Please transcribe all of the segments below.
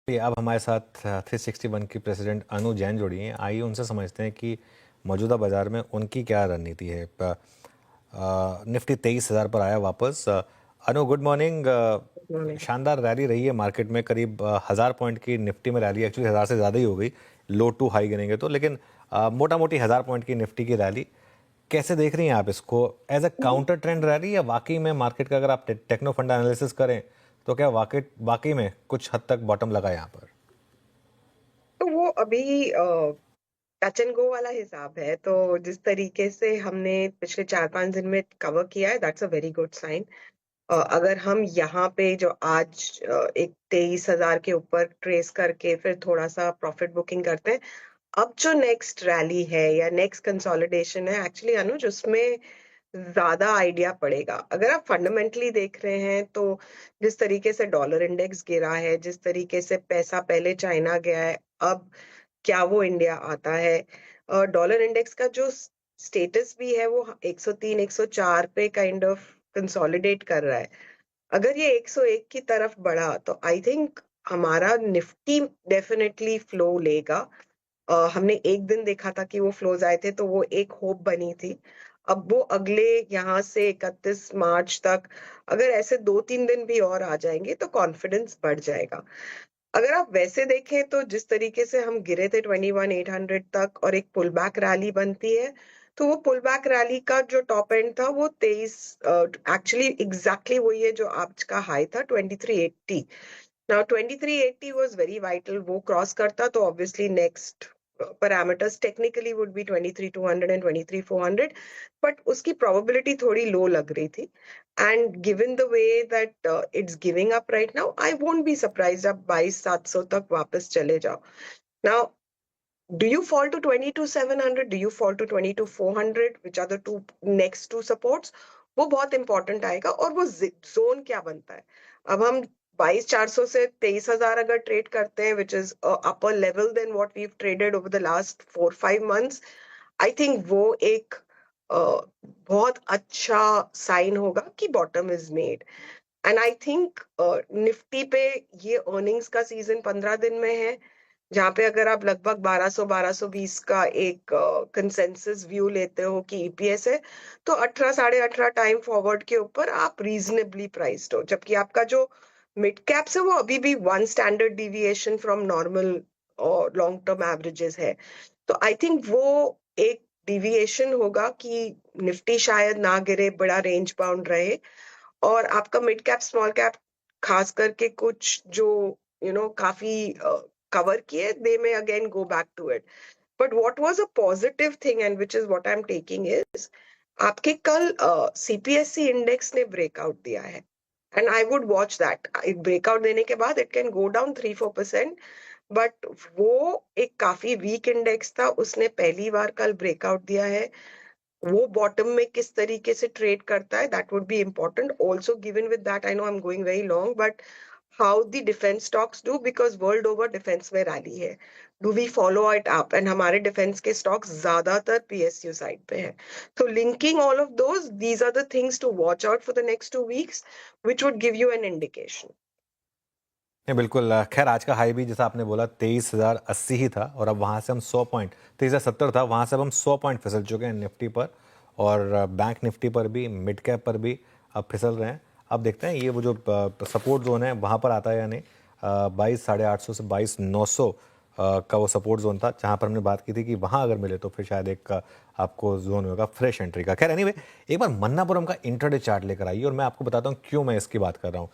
अब हमारे साथ 361 की प्रेसिडेंट अनु जैन जुड़ी हैं। आइए उनसे समझते हैं कि मौजूदा बाजार में उनकी क्या रणनीति है। निफ्टी 23,000 पर आया वापस। अनु, गुड मॉर्निंग। शानदार रैली रही है मार्केट में, करीब 1,000 पॉइंट की निफ्टी में रैली, एक्चुअली 1,000 से ज़्यादा ही हो गई लो टू हाई गिनेंगे तो, लेकिन मोटा मोटी 1,000 पॉइंट की निफ्टी की रैली कैसे देख रही हैं आप इसको? As a counter trend rally या वाकई में मार्केट का अगर आप टेक्नो फंड एनालिसिस करें तो क्या वाकई में कुछ हद तक बॉटम लगा यहाँ पर? तो वो अभी टच एंड गो वाला हिसाब है। तो जिस तरीके से हमने पिछले 4-5 दिन में कवर किया है, that's a very good sign. अगर हम यहाँ पे जो आज एक 23,000 के ऊपर ट्रेस करके फिर थोड़ा सा प्रॉफिट बुकिंग करते हैं, अब जो नेक्स्ट रैली है या नेक्स्ट कंसोलिडेशन है, एक्चुअली अनुज, उसमें ज्यादा आइडिया पड़ेगा। अगर आप फंडामेंटली देख रहे हैं तो जिस तरीके से डॉलर इंडेक्स गिरा है, जिस तरीके से पैसा पहले चाइना गया है, अब क्या वो इंडिया आता है, डॉलर इंडेक्स का जो स्टेटस भी है वो 103 104 पे काइंड ऑफ कंसोलिडेट कर रहा है। अगर ये 101 की तरफ बढ़ा तो आई थिंक हमारा निफ्टी डेफिनेटली फ्लो लेगा। हमने एक दिन देखा था कि वो फ्लोज आए थे, तो वो एक होप बनी थी। अब वो अगले यहाँ से 31 मार्च तक अगर ऐसे 2-3 दिन भी और आ जाएंगे तो कॉन्फिडेंस बढ़ जाएगा। अगर आप वैसे देखें तो जिस तरीके से हम गिरे थे 21,800 तक और एक पुल बैक रैली बनती है, तो वो पुल बैक रैली का जो टॉप एंड था वो 23, एक्चुअली एग्जैक्टली वही है जो आज का हाई था 2380। Now 2380 was very vital. वो क्रॉस करता तो obviously next parameters technically would be 23,200 and 23,400, but उसकी probability थोड़ी low लग रही थी। And given the way that it's giving up right now, I won't be surprised आप 22,700 तक वापस चले जाओ। Now, do you fall to 22,700? Do you fall to 22,400? Which are the next two supports? वो बहुत इंपॉर्टेंट आएगा। और वो जोन क्या बनता है। अब हम 22,400 से 23,000 अगर ट्रेड करते हैं, which is upper level then what we traded over the last 4-5 months, I think वो एक बहुत अच्छा साइन होगा कि bottom is made. And I think Nifty पे ये अर्निंग्स का सीजन 15 दिन में है, जहाँ पे अगर आप लगभग 1200-1220 का एक कंसेंसस व्यू लेते हो कि ईपीएस है, तो 18 साढ़े 18 टाइम फॉरवर्ड के ऊपर आप रीजनेबली प्राइस्ड हो। जबकि आपका जो मिड कैप्स है वो अभी भी 1 स्टैंडर्ड डिविएशन फ्रॉम नॉर्मल और लॉन्ग टर्म एवरेजेस है। तो आई थिंक वो एक डिविएशन होगा कि निफ्टी शायद ना गिरे, बड़ा रेंज बाउंड रहे, और आपका मिड कैप स्मॉल कैप खास करके कुछ जो काफी कवर किए, they may again go back to it. But what was a positive thing and which is what I am taking is, आपके कल सीपीएससी इंडेक्स ने ब्रेकआउट दिया है, and I would watch that. Breakout देने के बाद it can go down 3-4%, but वो एक काफी वीक इंडेक्स था, उसने पहली बार कल ब्रेकआउट दिया है। वो बॉटम में किस तरीके से ट्रेड करता है, that would be important also. Given with that, I know I am going very long, but how the defence stocks do, because world over defence में रैली है, do we follow it up? And हमारे defence के stocks ज्यादातर PSU side पे हैं। तो linking all of those, these are the things to watch out for the next 2 weeks, which would give you an indication. नहीं, बिल्कुल। खैर, आज का हाई भी जैसा आपने बोला 23,080 ही था, और अब वहाँ से हम 100 पॉइंट, 23,070 था, वहाँ से अब हम 100 पॉइंट फिसल चुके हैं निफ्टी पर, और बैंक निफ्टी पर भी, मिड कैप पर भी अब फिसल रहे हैं। अब देखते हैं ये वो जो सपोर्ट जोन है वहाँ पर आता है या नहीं। 22,850 से 22,900 का वो सपोर्ट जोन था, जहाँ पर हमने बात की थी कि वहाँ अगर मिले तो फिर शायद एक आपको जोन होगा फ्रेश एंट्री का। खैर, एनीवे, एक बार मन्नापुरम का इंट्राडे चार्ट लेकर आइए और मैं आपको बताता हूँ क्यों मैं इसकी बात कर रहा हूँ।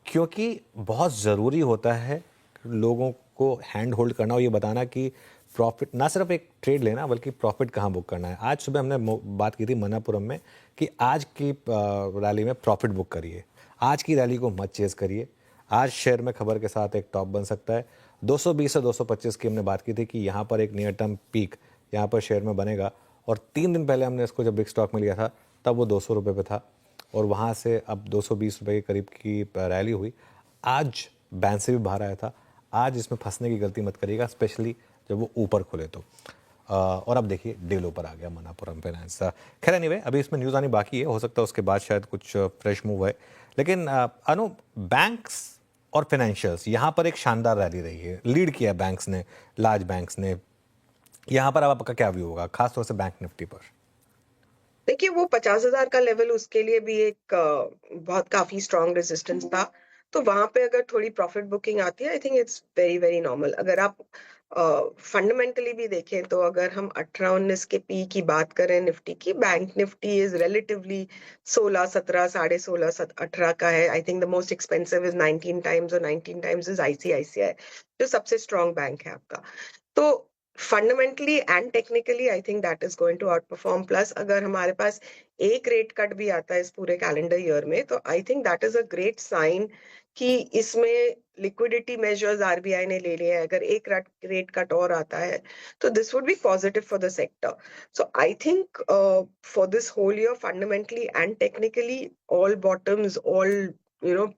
क्योंकि बहुत ज़रूरी होता है लोगों को हैंड होल्ड करना और ये बताना कि प्रॉफिट, ना सिर्फ एक ट्रेड लेना बल्कि प्रॉफिट कहाँ बुक करना है। आज सुबह हमने बात की थी मन्नापुरम में कि आज की रैली में प्रॉफिट बुक करिए, आज की रैली को मत चेज़ करिए। आज शेयर में खबर के साथ एक टॉप बन सकता है। 220 से 225 की हमने बात की थी कि यहाँ पर एक नियर टर्म पीक यहाँ पर शेयर में बनेगा, और 3 दिन पहले हमने इसको जब बिग स्टॉक में लिया था तब वो 200 रुपये पे था, और वहाँ से अब 220 रुपये के करीब की रैली हुई। आज बैंक से भी बाहर आया था। आज इसमें फंसने की गलती मत करिएगा, स्पेशली जब वो ऊपर खुले तो। और अब देखिए डे लो पर आ गया मन्नापुरम फाइनेंस। खैर, एनीवे, अभी इसमें न्यूज़ आनी बाकी है, हो सकता है उसके बाद शायद कुछ फ्रेश मूव है। लेकिन अनु, बैंक्स और फाइनेंशियल्स, यहाँ पर एक शानदार रैली रही है, लीड किया बैंक्स ने, लार्ज बैंक्स ने। यहाँ पर अब आपका क्या व्यू होगा, खासतौर से बैंक निफ्टी पर? देखिए वो 50,000 का लेवल उसके लिए भी एक बहुत काफी स्ट्रॉन्ग रेजिस्टेंस था। तो वहां पे अगर थोड़ी प्रॉफिट बुकिंग आती है, I think it's very very normal. अगर आप फंडामेंटली भी देखें तो अगर हम 18-19 के पी की बात करें निफ्टी की, बैंक निफ्टी इज रिलेटिवली 16 17 16.5 18 का है। I think the most expensive is 19 times और 19 टाइम्स इज आईसीआईसीआई, जो सबसे स्ट्रॉन्ग बैंक है आपका। तो fundamentally and technically I think that is going to outperform. Plus अगर हमारे पास एक रेट कट भी आता है इस पूरे कैलेंडर ईयर में, तो I think that is a great sign कि इसमें लिक्विडिटी मेजर्स आरबीआई ने ले लिए हैं। अगर एक रेट कट और आता है तो this would be positive for the sector. So I think for this whole year fundamentally and technically all bottoms, all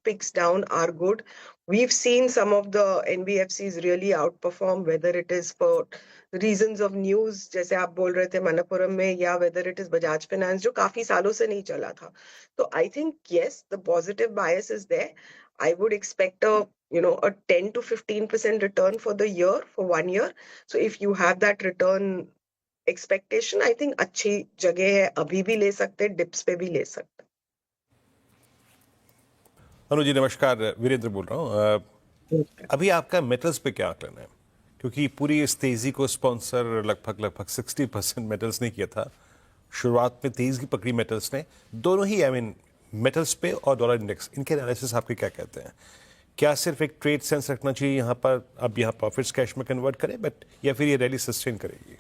picks down are good. We've seen some of the NBFCs really outperform, whether it is for reasons of news जैसे आप बोल रहे थे मनप्पुरम में, या whether it is Bajaj Finance जो काफी सालों से नहीं चला था। तो I think yes, the positive bias is there. I would expect a 10 to 15% return for the year, for 1 year. So if you have that return expectation, I think अच्छी जगह है, अभी भी ले सकते, डिप्स पे भी ले सकते। अनु जी नमस्कार, वीरेंद्र बोल रहा हूँ। अभी आपका मेटल्स पे क्या आकलन है? क्योंकि पूरी इस तेजी को स्पॉन्सर लगभग 60% मेटल्स ने किया था। शुरुआत में तेजी पकड़ी मेटल्स ने, दोनों ही आई मीन मेटल्स पे और डॉलर इंडेक्स, इनके एनालिसिस आपके क्या कहते हैं? क्या सिर्फ एक ट्रेड सेंस रखना चाहिए यहाँ पर, अब यहाँ प्रॉफिट्स कैश में कन्वर्ट करें बट, या फिर ये रैली सस्टेन करेगी?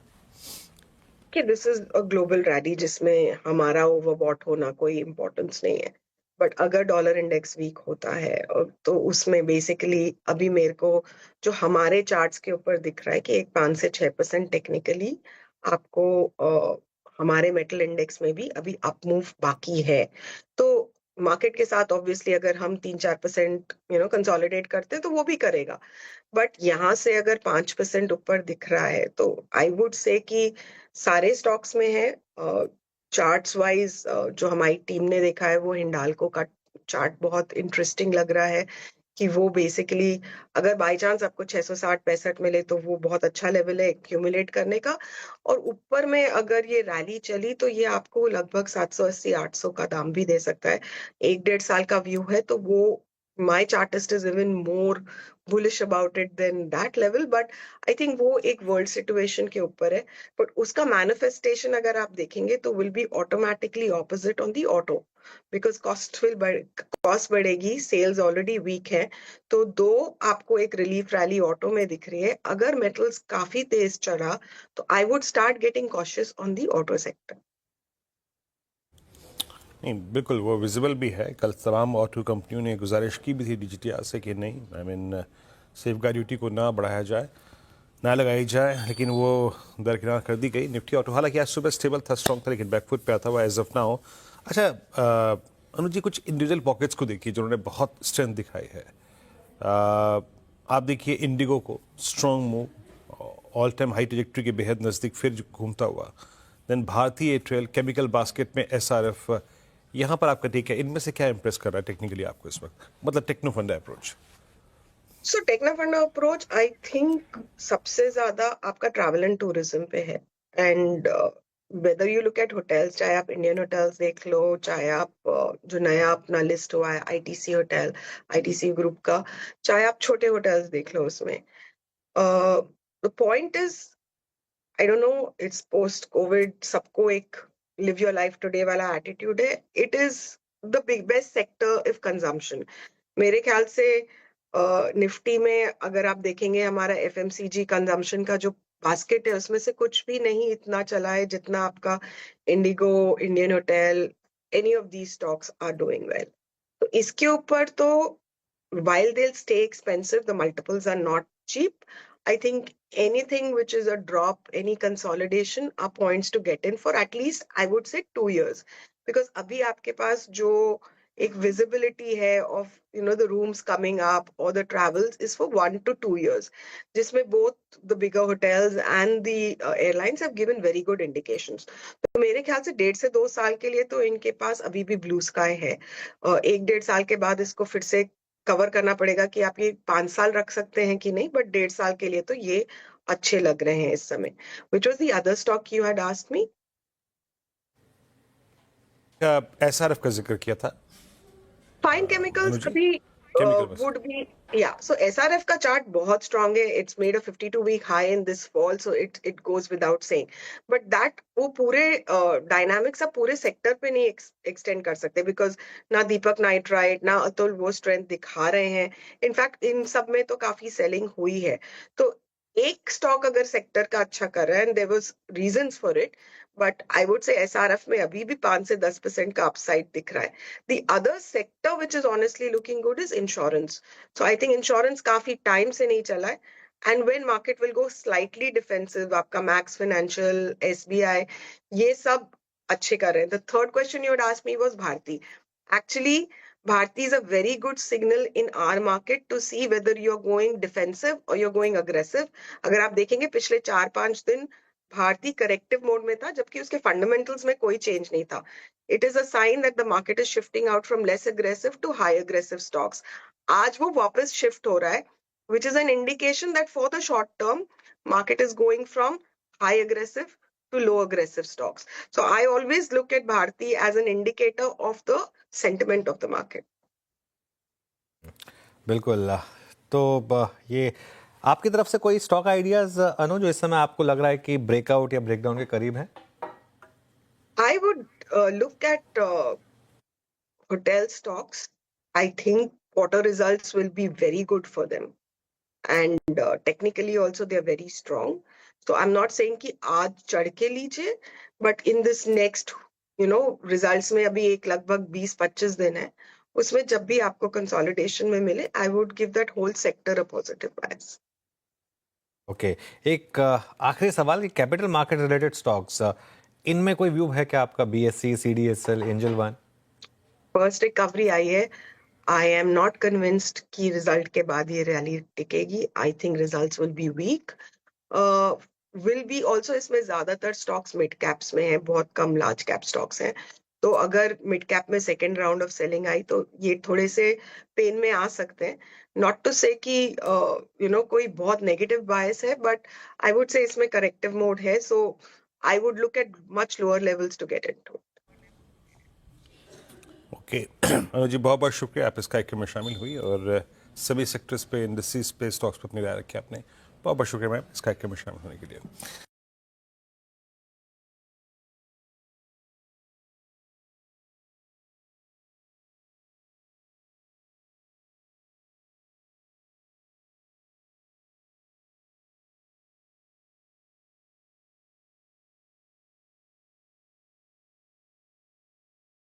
कि this is a global rally जिसमें हमारा ओवरबॉट होना कोई इम्पोर्टेंस नहीं है। बट अगर डॉलर इंडेक्स वीक होता है तो उसमें बेसिकली अभी मेरे को जो हमारे चार्ट्स के ऊपर दिख रहा है कि एक 5 से 6% टेक्निकली आपको हमारे मेटल इंडेक्स में भी अभी अप मूव बाकी है। तो मार्केट के साथ ऑब्वियसली अगर हम 3-4% कंसोलिडेट करते हैं तो वो भी करेगा। बट यहाँ से अगर 5% ऊपर दिख रहा है तो आई वुड से कि सारे स्टॉक्स में है। चार्ट्स वाइज जो हमारी टीम ने देखा है वो हिंडाल्को का चार्ट बहुत इंटरेस्टिंग लग रहा है कि वो बेसिकली अगर बाय चांस आपको 660-65 मिले तो वो बहुत अच्छा लेवल है एक्यूमुलेट करने का। और ऊपर में अगर ये रैली चली तो ये आपको लगभग 780-800 का दाम भी दे सकता है। 1-1.5 साल का व्यू है तो वो my chartist is even more bullish about it than that level, but I think वो एक world situation के ऊपर है। but उसका manifestation अगर आप देखेंगे तो will be automatically opposite on the auto, because cost बढ़ेगी, sales already weak है। तो दो आपको एक relief rally auto में दिख रही है। अगर metals काफी तेज चढ़ा तो I would start getting cautious on the auto sector। नहीं, बिल्कुल वो विजिबल भी है। कल तमाम ऑटो कंपनियों ने गुजारिश की भी थी डीजीटीआर से कि नहीं, आई मीन सेफगार्ड ड्यूटी को ना बढ़ाया जाए, ना लगाई जाए, लेकिन वो दरकिनार कर दी गई। निफ्टी ऑटो हालांकि आज सुबह स्टेबल था, स्ट्रॉन्ग था, लेकिन बैकफुट पे आता हुआ एज ऑफ नाउ। अच्छा अनुज जी, कुछ इंडिविजुअल पॉकेट्स को देखिए जिन्होंने बहुत स्ट्रेंथ दिखाई है। आप देखिए इंडिगो को, strong move, all time high trajectory के बेहद नज़दीक फिर घूमता हुआ। देन भारतीय एयरटेल, केमिकल बास्केट में एसआरएफ। यहाँ पर आपका टेक है, इनमें से क्या इंप्रेस कर रहा है टेक्निकली आपको इस वक्त, मतलब टेक्नो फंडा अप्रोच? सो टेक्नो फंडा अप्रोच आई थिंक सबसे ज्यादा आपका ट्रैवल एंड टूरिज्म पे है। And whether you look at hotels, चाहे आप इंडियन होटल्स देख लो, चाहे आप जो नया अपना लिस्ट हुआ है आईटीसी होटल, आईटीसी ग्रुप का, चाहे आप छोटे होटल्स देख लो, उसमें the point is I don't know, it's post Covid, सबको एक लिव योर लाइफ टुडे वाला एटीट्यूड है। It is the big best sector if consumption. मेरे ख्याल से निफ्टी में अगर आप देखेंगे हमारा एफएमसीजी कंजम्पशन का जो बास्केट है उसमें से कुछ भी नहीं इतना चला है जितना आपका IndiGo, Indian Hotel, any of these stocks are doing well. तो इसके ऊपर तो while they'll stay expensive, the multiples are not cheap. I think anything which is a drop, any consolidation are points to get in for at least, I would say 2 years. Because abhi aapke paas jo ek visibility hai of, the rooms coming up or the travels is for 1 to 2 years. Jisme both the bigger hotels and the airlines have given very good indications. तो मेरे ख्याल से 1.5 से 2 साल के लिए तो इनके पास अभी भी ब्लू स्काई है। 1-1.5 साल के बाद इसको फिर से कवर करना पड़ेगा कि आप ये 5 साल रख सकते हैं कि नहीं, बट 1.5 साल के लिए तो ये अच्छे लग रहे हैं इस समय। Which was the other stock you had asked me? SRF का जिक्र किया था फाइन केमिकल्स अनुजी, अभी केमिकल बस। वुड बी, या सो एसआरएफ का चार्ट बहुत स्ट्रांग है, it's made a 52 week high in this fall, so it goes without saying, but that वो पूरे डायनामिक्स आप पूरे सेक्टर पे नहीं एक्सटेंड कर सकते, बिकॉज ना दीपक नाइट्राइट ना अतुल वो स्ट्रेंथ दिखा रहे हैं। इनफैक्ट इन सब में तो काफी सेलिंग हुई है, तो एक स्टॉक अगर सेक्टर का अच्छा कर रहा है and there was reasons for it, but I would say SRF में अभी भी 5 से 10% का अपसाइड दिख रहा है। The other sector which is honestly looking good is insurance. So I think insurance काफी time से नहीं चला है, and when market will go slightly defensive, आपका Max Financial, SBI, ये सब अच्छे कर रहे हैं. The third question you had asked me was Bharti. Actually, Bharti is a very good signal in our market to see whether you're going defensive or you're going aggressive. अगर आप देखेंगे पिछले 4-5 दिन भारती करेक्टिव मोड में था, जबकि उसके fundamentals में कोई चेंज नहीं था. It is a sign that the market is shifting out from less aggressive to high aggressive stocks. आज वो वापस shift हो रहा है, which is an indication that for the short term, market is going from high aggressive to low aggressive stocks. So I always look at Bharti as an indicator of the sentiment of the market. बिल्कुल। तो ये आपकी तरफ से कोई stock ideas अनु जो इस समय आपको लग रहा है कि ब्रेकआउट या ब्रेकडाउन के करीब है? I would look at hotel stocks. I think quarter results will be very good for them. And technically also they are very strong. So I'm not saying कि आज चढ़ के लीजिए, but in this next, results में अभी एक लगभग 20-25 दिन है, उसमें जब भी आपको कंसोलिडेशन में मिले, I would give that whole sector a positive bias. Okay, एक आखिरी सवाल कि कैपिटल मार्केट रिलेटेड स्टॉक्स इनमें कोई व्यू है क्या आपका? BSC, CDSL, Angel One? First recovery आई है, आई एम नॉट कन्विंस्ड कि रिजल्ट के बाद ये रैली टिकेगी. I think results will be weak. Will be also इसमें ज्यादातर स्टॉक्स मिड कैप्स में है, बहुत कम लार्ज कैप स्टॉक्स हैं, तो अगर मिड कैप में सेकेंड राउंड ऑफ सेलिंग आई तो ये थोड़े से पेन में आ सकते हैं. नॉट टू से कि कोई बहुत नेगेटिव बायस है, बट आई वुड से इसमें करेक्टिव मोड है, so I would look at much lower levels to get into. Okay Anuj ji, बहुत बहुत शुक्रिया, आप इस कार्यक्रम में शामिल हुई और सभी सेक्टर्स पे, इंडस्ट्रीज पे, स्टॉक्स पे अपनी राय रखी आपने. बहुत बहुत शुक्रिया मैम इस कार्यक्रम में शामिल होने के लिए.